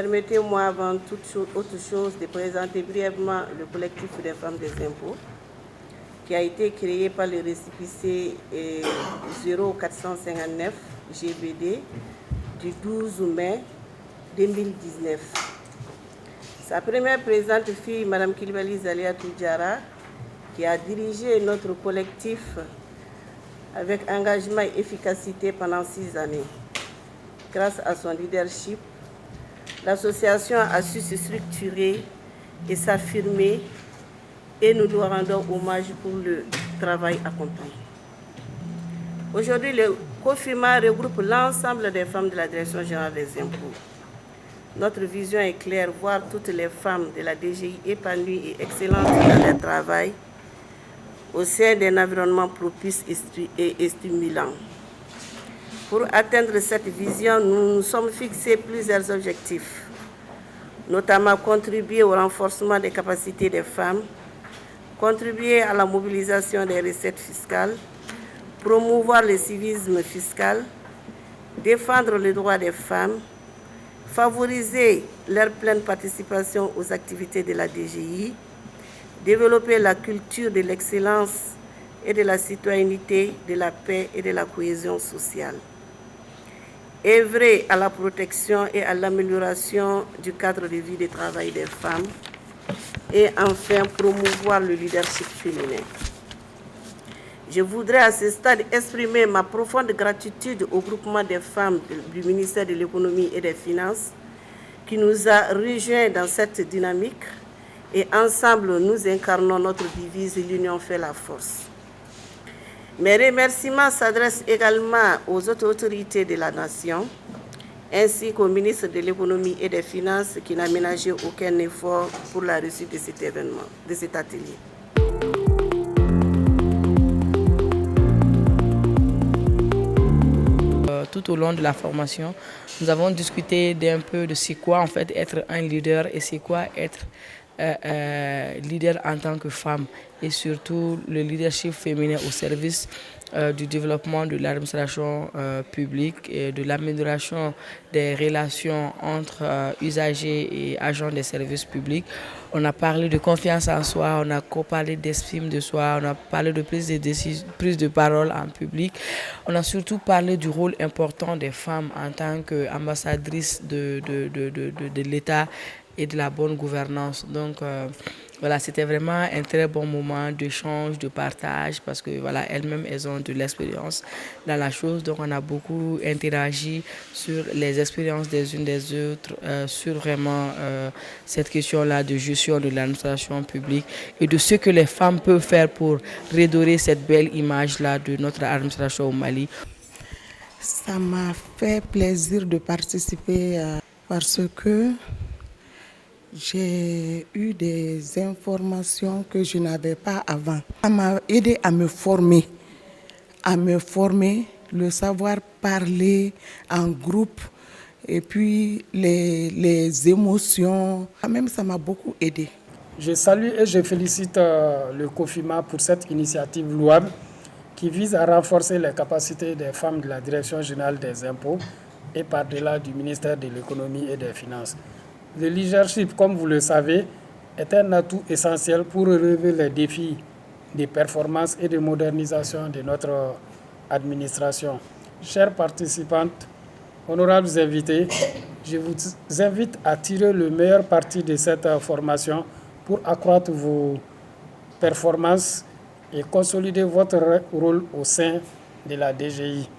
Permettez-moi avant autre chose de présenter brièvement le collectif des femmes des impôts qui a été créé par le récépissé 0459 GBD du 12 mai 2019. Sa première présidente fille, Mme Kilibali Zaliatou Diarra, qui a dirigé notre collectif avec engagement et efficacité pendant 6 années. Grâce à son leadership, l'association a su se structurer et s'affirmer et nous lui rendons hommage pour le travail accompli. Aujourd'hui, le COFIMA regroupe l'ensemble des femmes de la Direction générale des impôts. Notre vision est claire, voir toutes les femmes de la DGI épanouies et excellentes dans leur travail au sein d'un environnement propice et stimulant. Pour atteindre cette vision, nous nous sommes fixés plusieurs objectifs, notamment contribuer au renforcement des capacités des femmes, contribuer à la mobilisation des recettes fiscales, promouvoir le civisme fiscal, défendre les droits des femmes, favoriser leur pleine participation aux activités de la DGI, développer la culture de l'excellence et de la citoyenneté, de la paix et de la cohésion sociale, œuvrer à la protection et à l'amélioration du cadre de vie de travail des femmes et enfin promouvoir le leadership féminin. Je voudrais à ce stade exprimer ma profonde gratitude au groupement des femmes du ministère de l'Économie et des Finances qui nous a rejoints dans cette dynamique et ensemble nous incarnons notre devise « L'union fait la force ». Mes remerciements s'adressent également aux autres autorités de la nation ainsi qu'au ministre de l'Économie et des Finances qui n'a ménagé aucun effort pour la réussite de cet événement, de cet atelier. Tout au long de la formation, nous avons discuté d'un peu de c'est quoi en fait être un leader et c'est quoi être leader en tant que femme et surtout le leadership féminin au service du développement de l'administration publique et de l'amélioration des relations entre usagers et agents des services publics. On a parlé de confiance en soi, on a parlé d'estime de soi, on a parlé de prise de parole en public. On a surtout parlé du rôle important des femmes en tant qu'ambassadrices de l'État et de la bonne gouvernance. Donc voilà, c'était vraiment un très bon moment d'échange, de partage, parce que voilà, elles-mêmes, elles ont de l'expérience dans la chose. Donc on a beaucoup interagi sur les expériences des unes des autres, sur vraiment cette question-là de gestion de l'administration publique et de ce que les femmes peuvent faire pour redorer cette belle image-là de notre administration au Mali. Ça m'a fait plaisir de participer parce que j'ai eu des informations que je n'avais pas avant. Ça m'a aidé à me former, le savoir parler en groupe et puis les émotions. Même ça m'a beaucoup aidé. Je salue et je félicite le COFIMA pour cette initiative louable qui vise à renforcer les capacités des femmes de la Direction générale des impôts et par-delà du ministère de l'Économie et des Finances. Le leadership, comme vous le savez, est un atout essentiel pour relever les défis de performance et de modernisation de notre administration. Chères participantes, honorables invités, je vous invite à tirer le meilleur parti de cette formation pour accroître vos performances et consolider votre rôle au sein de la DGI.